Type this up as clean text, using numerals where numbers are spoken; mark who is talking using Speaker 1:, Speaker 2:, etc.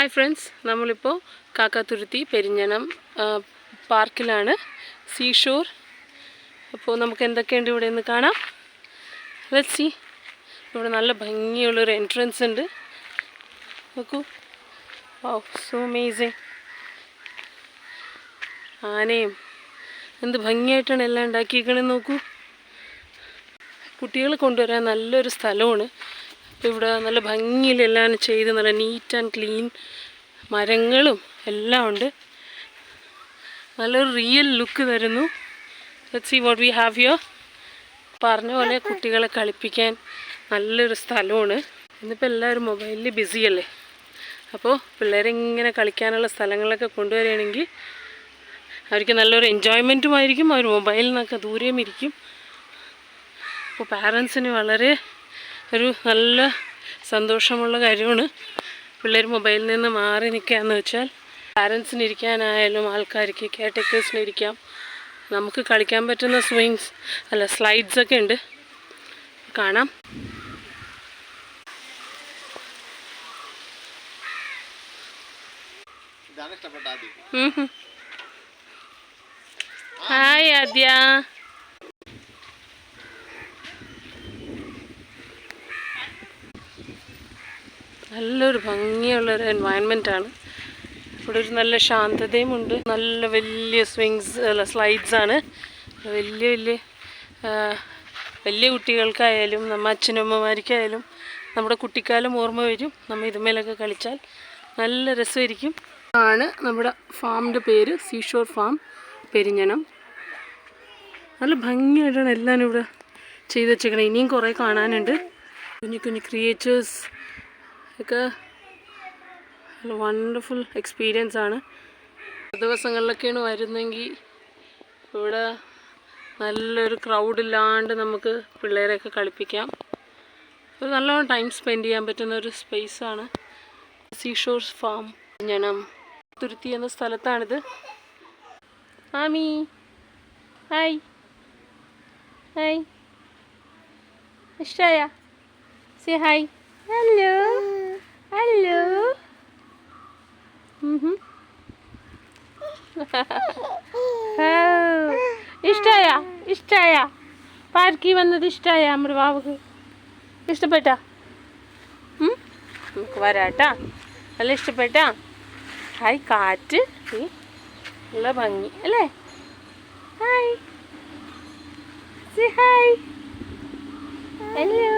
Speaker 1: Hi friends, നമ്മളിപ്പോൾ Kakkathuruthi Perinjanam പാർക്കിലാണ്, seashore. അപ്പോൾ നമുക്ക് എന്തൊക്കെയുണ്ട് ഇവിടെ നിന്ന് കാണാം. Let's see. ഇവിടെ നല്ല ഭംഗിയുള്ളൊരു എൻട്രൻസ് ഉണ്ട്. നോക്കൂ, വൗ, സോ അമേസിങ്. ആനയും എന്ത് ഭംഗിയായിട്ടാണ് എല്ലാം ഉണ്ടാക്കിയിരിക്കണമെന്ന് നോക്കൂ. കുട്ടികളെ കൊണ്ടുവരാൻ നല്ലൊരു സ്ഥലമാണ്. അപ്പോൾ ഇവിടെ നല്ല ഭംഗിയിലെല്ലാം ചെയ്ത് നല്ല നീറ്റ് ആൻഡ് ക്ലീൻ, മരങ്ങളും എല്ലാം ഉണ്ട്. നല്ലൊരു റിയൽ ലുക്ക് തരുന്നു. Let's see what we have here. പറഞ്ഞ പോലെ കുട്ടികളെ കളിപ്പിക്കാൻ നല്ലൊരു സ്ഥലമാണ്. ഇന്നിപ്പോൾ എല്ലാവരും മൊബൈലിൽ ബിസിയല്ലേ. അപ്പോൾ പിള്ളേരെ ഇങ്ങനെ കളിക്കാനുള്ള സ്ഥലങ്ങളൊക്കെ കൊണ്ടുവരികയാണെങ്കിൽ അവർക്ക് നല്ലൊരു എൻജോയ്മെൻറ്റുമായിരിക്കും. അവർ മൊബൈലിൽ നിന്നൊക്കെ ദൂരെയും ഇരിക്കും. അപ്പോൾ പാരൻസിന് വളരെ ഒരു നല്ല സന്തോഷമുള്ള കാര്യമാണ് പിള്ളേർ മൊബൈലിൽ നിന്ന് മാറി നിൽക്കുകയെന്ന് വെച്ചാൽ. പാരൻസിന് ഇരിക്കാനായാലും ആൾക്കാർക്ക് കെയർടേക്കേഴ്സിന് ഇരിക്കാം. നമുക്ക് കളിക്കാൻ പറ്റുന്ന സ്ലൈഡ്സൊക്കെ ഉണ്ട്, കാണാം. ഹായ് ആദ്യ. നല്ലൊരു ഭംഗിയുള്ളൊരു എൻവയൺമെൻറ്റാണ്. ഇവിടെ ഒരു നല്ല ശാന്തതയും ഉണ്ട്. നല്ല വലിയ സ്ലൈഡ്സാണ്. വലിയ കുട്ടികൾക്കായാലും നമ്മ അച്ഛനമ്മമാർക്കായാലും നമ്മുടെ കുട്ടിക്കാലം ഓർമ്മ വരും. നമ്മൾ ഇതുമേലൊക്കെ കളിച്ചാൽ നല്ല രസമായിരിക്കും. ആണ് നമ്മുടെ ഫാമിൻ്റെ പേര്, സീഷോർ ഫാം പെരിഞ്ഞനം. നല്ല ഭംഗിയായിട്ടാണ് എല്ലാം ഇവിടെ ചെയ്ത് വെച്ചേക്കണം. ഇനിയും കുറേ കാണാനുണ്ട്. കുഞ്ഞു കുഞ്ഞു ക്രിയേച്ചേഴ്സ് ഒക്കെ. നല്ല വണ്ടർഫുൾ എക്സ്പീരിയൻസ് ആണ്. ദിവസങ്ങളിലൊക്കെയാണ് വരുന്നെങ്കിൽ ഇവിടെ നല്ലൊരു ക്രൗഡില്ലാണ്ട് നമുക്ക് പിള്ളേരെയൊക്കെ കളിപ്പിക്കാം. ഒരു നല്ലോണം ടൈം സ്പെൻഡ് ചെയ്യാൻ പറ്റുന്ന ഒരു സ്പേസാണ് സീഷോർ ഫാം പെരിഞ്ഞനം. തുരുത്തി എന്ന സ്ഥലത്താണിത്. ആമി, ഹായ് ഹായ്, ഇഷ്ടമായ? Say hi. Hello hello. ഇഷ്ടായ പാർക്കിൽ വന്നത്? ഇഷ്ടമായ? നമ്മുടെ ബാബുക്ക് ഇഷ്ടപ്പെട്ടാ? നമുക്ക് വരാട്ടാ. നല്ല ഇഷ്ടപ്പെട്ടാ? ഹായ്, കാറ്റ് നല്ല ഭംഗി അല്ലേ? Hi, say hi. ഹലോ.